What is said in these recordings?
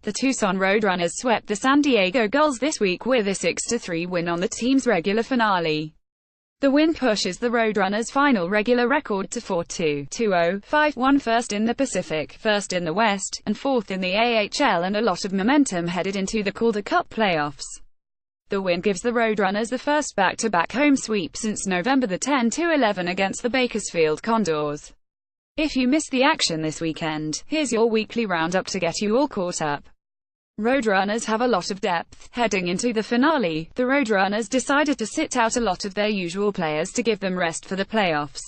The Tucson Roadrunners swept the San Diego Gulls this week with a 6-3 win on the team's regular finale. The win pushes the Roadrunners' final regular record to 4-2, 2-0, 5-1, first in the Pacific, first in the West, and fourth in the AHL, and a lot of momentum headed into the Calder Cup playoffs. The win gives the Roadrunners the first back-to-back home sweep since November 10-11 against the Bakersfield Condors. If you missed the action this weekend, here's your weekly roundup to get you all caught up. Roadrunners have a lot of depth. Heading into the finale, the Roadrunners decided to sit out a lot of their usual players to give them rest for the playoffs.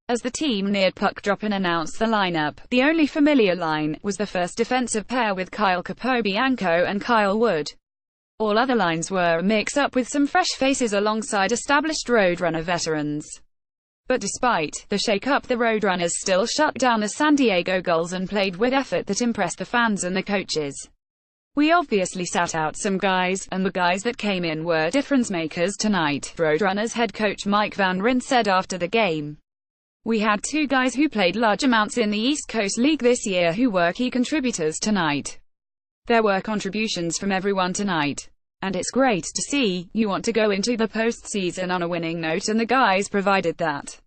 As the team neared puck drop and announced the lineup, the only familiar line was the first defensive pair with Kyle Capobianco and Kyle Wood. All other lines were a mix-up with some fresh faces alongside established Roadrunner veterans. But despite the shake-up, the Roadrunners still shut down the San Diego Gulls and played with effort that impressed the fans and the coaches. "We obviously sat out some guys, and the guys that came in were difference makers tonight," Roadrunners head coach Mike Van Ryn said after the game. "We had two guys who played large amounts in the East Coast League this year who were key contributors tonight. There were contributions from everyone tonight. And it's great to see. You want to go into the postseason on a winning note, and the guys provided that."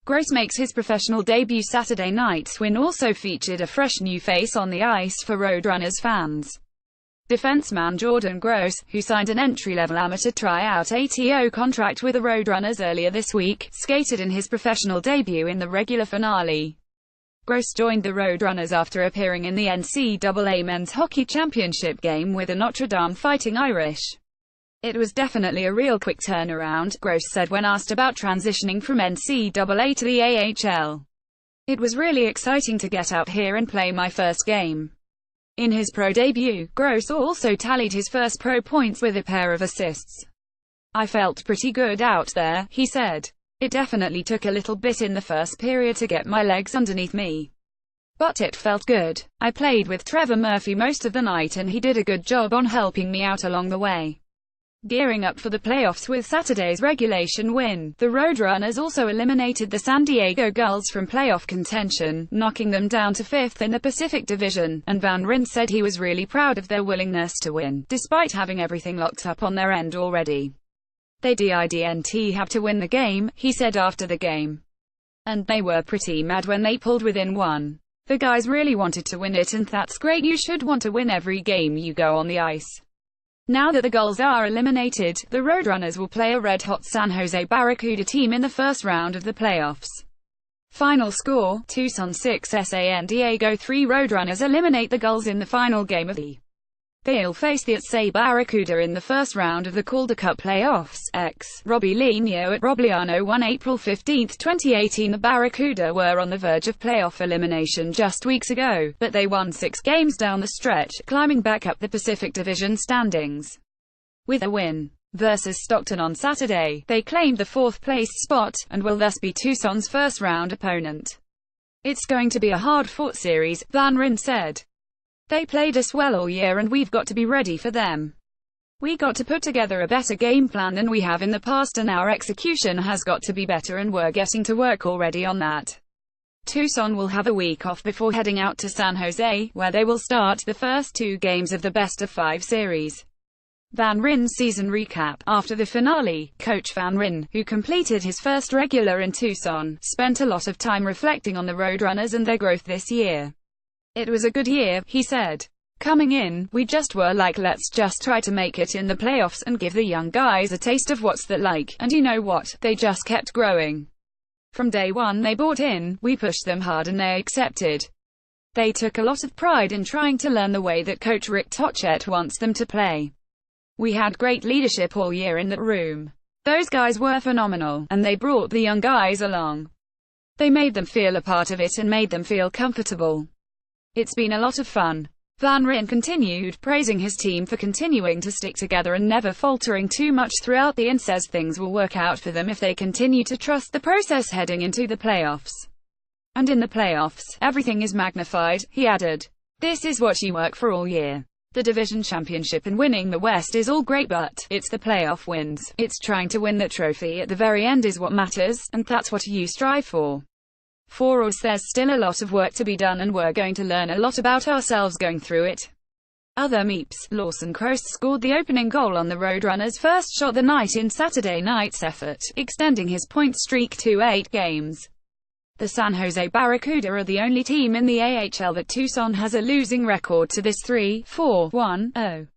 Gross makes his professional debut Saturday night's win also featured a fresh new face on the ice for Roadrunners fans. Defenseman Jordan Gross, who signed an entry-level amateur tryout ATO contract with the Roadrunners earlier this week, skated in his professional debut in the regular finale. Gross joined the Roadrunners after appearing in the NCAA Men's Hockey Championship game with the Notre Dame Fighting Irish. "It was definitely a real quick turnaround," Gross said when asked about transitioning from NCAA to the AHL. "It was really exciting to get out here and play my first game." In his pro debut, Gross also tallied his first pro points with a pair of assists. "I felt pretty good out there," he said. "It definitely took a little bit in the first period to get my legs underneath me. But it felt good. I played with Trevor Murphy most of the night and he did a good job on helping me out along the way." Gearing up for the playoffs with Saturday's regulation win, the Roadrunners also eliminated the San Diego Gulls from playoff contention, knocking them down to 5th in the Pacific Division, and Van Ryn said he was really proud of their willingness to win, despite having everything locked up on their end already. "They didn't have to win the game," he said after the game. "And they were pretty mad when they pulled within one. The guys really wanted to win it, and that's great. You should want to win every game you go on the ice." Now that the Gulls are eliminated, the Roadrunners will play a red-hot San Jose Barracuda team in the first round of the playoffs. Final score: Tucson 6, San Diego 3. Roadrunners eliminate the Gulls in the final game of the. They'll face the SA Barracuda in the first round of the Calder Cup playoffs. Robbie Lino at Robliano 1 April 15, 2018. The Barracuda were on the verge of playoff elimination just weeks ago, but they won 6 games down the stretch, climbing back up the Pacific Division standings. With a win versus Stockton on Saturday, they claimed the 4th-place spot, and will thus be Tucson's first-round opponent. "It's going to be a hard-fought series," Van Ryn said. "They played us well all year and we've got to be ready for them. We got to put together a better game plan than we have in the past, and our execution has got to be better, and we're getting to work already on that." Tucson will have a week off before heading out to San Jose, where they will start the first 2 games of the best-of-5 series. Van Ryn's season recap: after the finale, Coach Van Ryn, who completed his first regular in Tucson, spent a lot of time reflecting on the Roadrunners and their growth this year. "It was a good year," he said. "Coming in, we just were like, let's just try to make it in the playoffs and give the young guys a taste of what's that like, and you know what, they just kept growing. From day one they bought in, we pushed them hard and they accepted. They took a lot of pride in trying to learn the way that Coach Rick Tocchet wants them to play. We had great leadership all year in that room. Those guys were phenomenal, and they brought the young guys along. They made them feel a part of it and made them feel comfortable. It's been a lot of fun." Van Ryn continued, praising his team for continuing to stick together and never faltering too much throughout and says things will work out for them if they continue to trust the process heading into the playoffs. "And in the playoffs, everything is magnified," he added. "This is what you work for all year. The division championship and winning the West is all great, but it's the playoff wins. It's trying to win the trophy at the very end is what matters, and that's what you strive for. For us, there's still a lot of work to be done, and we're going to learn a lot about ourselves going through it. Other meeps, Lawson Cross scored the opening goal on the Roadrunners' first shot the night in Saturday night's effort, extending his point streak to 8 games. The San Jose Barracuda are the only team in the AHL that Tucson has a losing record to this 3-4-1-0.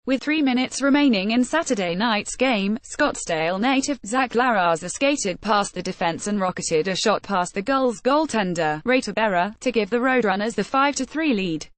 With 3 minutes remaining in Saturday night's game, Scottsdale native Zach Larraza skated past the defense and rocketed a shot past the Gulls goaltender, Ray Tabera, to give the Roadrunners the 5-3 lead.